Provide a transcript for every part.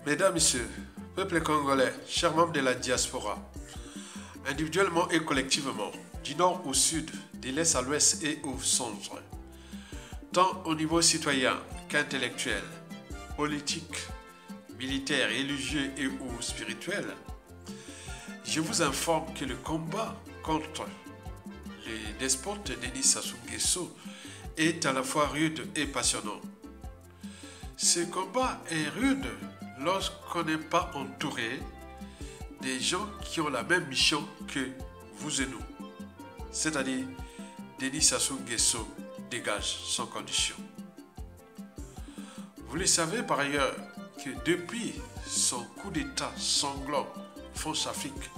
Mesdames, Messieurs, peuple congolais, chers membres de la diaspora, individuellement et collectivement, du nord au sud, de l'est à l'ouest et au centre, tant au niveau citoyen qu'intellectuel, politique, militaire, religieux et ou spirituel, je vous informe que le combat contre les despotes de Denis Sassou Nguesso est à la fois rude et passionnant. Ce combat est rude lorsqu'on n'est pas entouré des gens qui ont la même mission que vous et nous. C'est-à-dire, Denis Sassou Nguesso dégage sans condition. Vous le savez par ailleurs que depuis son coup d'État sanglant France-Afrique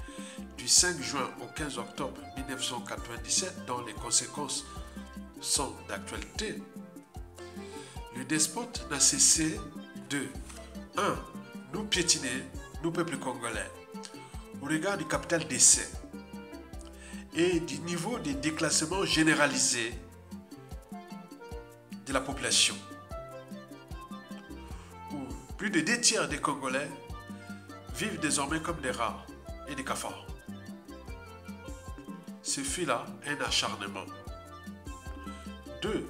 du 5 juin au 15 octobre 1997, dont les conséquences sont d'actualité, le despote n'a cessé de 1. Nous piétiner, nous peuple congolais, au regard du capital d'essai et du niveau de déclassement généralisé de la population, où plus de 2 tiers des Congolais vivent désormais comme des rats et des cafards. Ce fut là un acharnement. 2.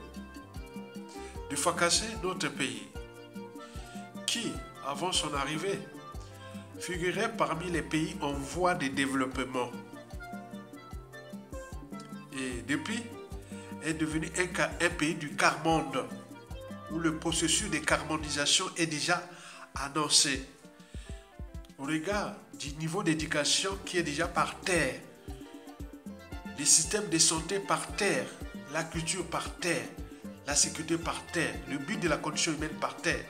De fracasser notre pays, qui, avant son arrivée, figurait parmi les pays en voie de développement. Et depuis, est devenu un pays du quart-monde, où le processus de carbonisation est déjà annoncé. Au regard du niveau d'éducation qui est déjà par terre, les systèmes de santé par terre, la culture par terre, la sécurité par terre, le but de la condition humaine par terre,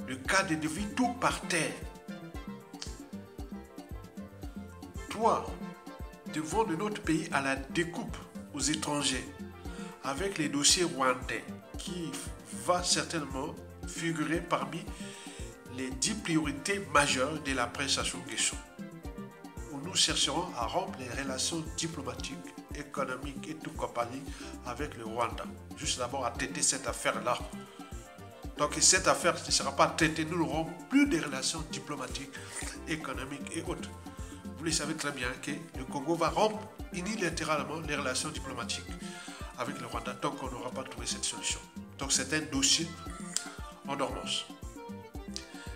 le cadre de vie tout par terre. Toi, devant de notre pays à la découpe aux étrangers, avec les dossiers rwandais, qui va certainement figurer parmi les 10 priorités majeures de l'après Sassou Nguesso, où nous chercherons à rompre les relations diplomatiques, économiques et tout compagnie avec le Rwanda. Juste d'abord à traiter cette affaire-là. Donc cette affaire ne sera pas traitée, nous n'aurons plus de relations diplomatiques, économiques et autres. Vous le savez très bien que le Congo va rompre unilatéralement les relations diplomatiques avec le Rwanda tant qu'on n'aura pas trouvé cette solution. Donc c'est un dossier en dormance.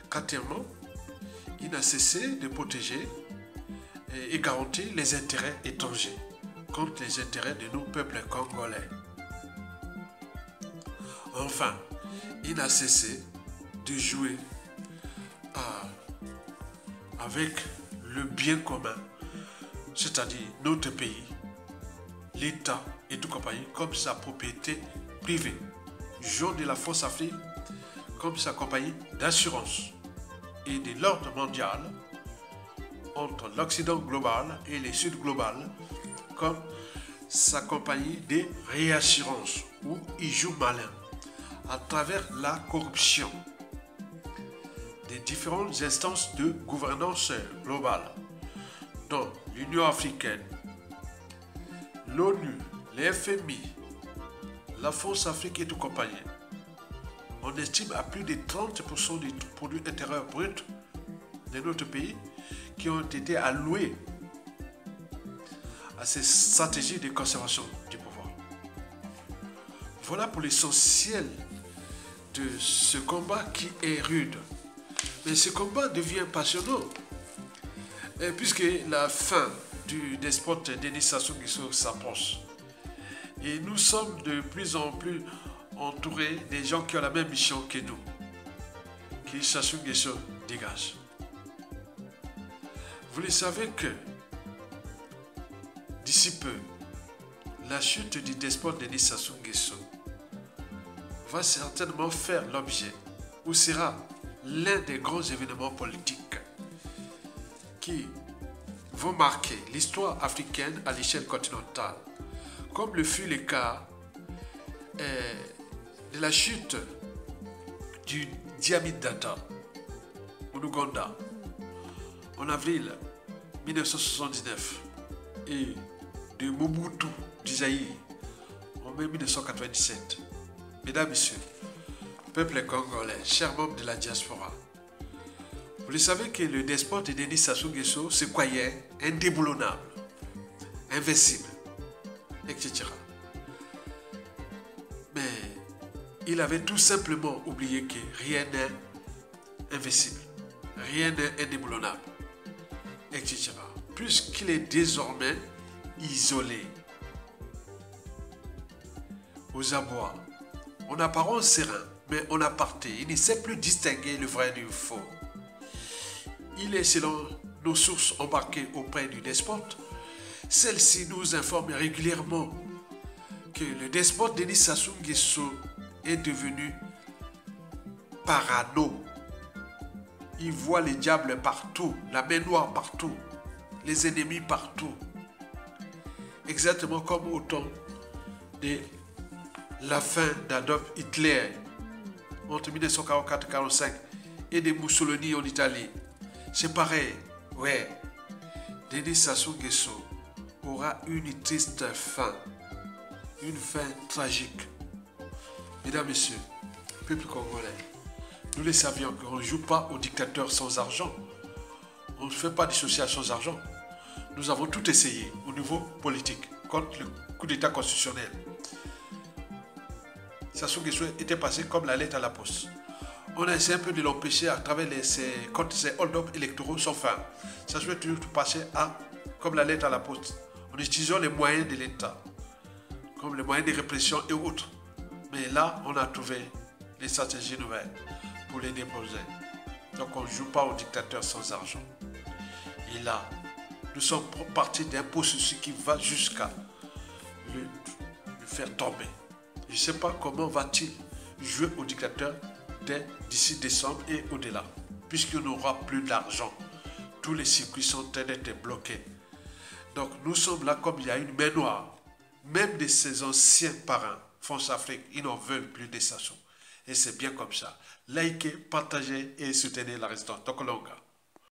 Quatrièmement, il n'a cessé de protéger et garantir les intérêts étrangers contre les intérêts de nos peuples congolais. Enfin, il n'a cessé de jouer avec le bien commun, c'est-à-dire notre pays, l'État et tout compagnie, comme sa propriété privée. Jouant de la France-Afrique comme sa compagnie d'assurance et de l'ordre mondial entre l'Occident global et le Sud global comme sa compagnie de réassurance où il joue malin à travers la corruption des différentes instances de gouvernance globale, dont l'Union africaine, l'ONU, les FMI, la France-Afrique et tout compagnie. On estime à plus de 30% du produit intérieur brut de notre pays qui ont été alloués à ces stratégies de conservation du pouvoir. Voilà pour l'essentiel de ce combat qui est rude. Mais ce combat devient passionnant puisque la fin du despote Denis Sassou Nguesso s'approche. Et nous sommes de plus en plus entourés des gens qui ont la même mission que nous, qui Sassou Nguesso dégage. Vous le savez que d'ici peu, la chute du despote Denis Sassou Nguesso va certainement faire l'objet ou sera l'un des grands événements politiques qui vont marquer l'histoire africaine à l'échelle continentale, comme le fut le cas de la chute du Diamit Data au Ouganda en avril 1979 et de Mobutu du Zaïre en mai 1997. Mesdames, Messieurs, peuple congolais, chers membres de la diaspora, Vous le savez que le despote Denis Sassou Nguesso se croyait indéboulonnable, invincible, etc. Mais il avait tout simplement oublié que rien n'est invincible, rien n'est indéboulonnable, etc. Puisqu'il est désormais isolé, aux abois, en apparence serein, mais en aparté, il ne sait plus distinguer le vrai du faux. Il est, selon nos sources embarquées auprès du despote, celle-ci nous informe régulièrement que le despote Denis Sassou Nguesso est devenu parano. Il voit les diables partout, la main noire partout, les ennemis partout. Exactement comme au temps de la fin d'Adolf Hitler entre 1944 et 1945 et de Mussolini en Italie. C'est pareil, ouais. Denis Sassou Nguesso aura une triste fin, une fin tragique. Mesdames, Messieurs, peuple congolais, nous le savions qu'on ne joue pas au dictateur sans argent. On ne fait pas dissocier sans argent. Nous avons tout essayé au niveau politique contre le coup d'état constitutionnel. Sassou Nguesso était passé comme la lettre à la poste. On a essayé un peu de l'empêcher à travers contre ces hold-up électoraux sans fin. Ça se fait toujours passer comme la lettre à la poste, en utilisant les moyens de l'État, comme les moyens de répression et autres. Mais là, on a trouvé les stratégies nouvelles pour les déposer. Donc on ne joue pas au dictateur sans argent. Et là, nous sommes partis d'un processus qui va jusqu'à le faire tomber. Je ne sais pas comment va-t-il jouer au dictateur d'ici décembre et au-delà, puisqu'il n'aura plus d'argent. Tous les circuits sont en train d'être bloqués. Donc nous sommes là comme il y a une main noire. Même de ses anciens parrains, France Afrique, ils n'en veulent plus des Sassou. Et c'est bien comme ça. Likez, partagez et soutenez la résistance. Tokolonga.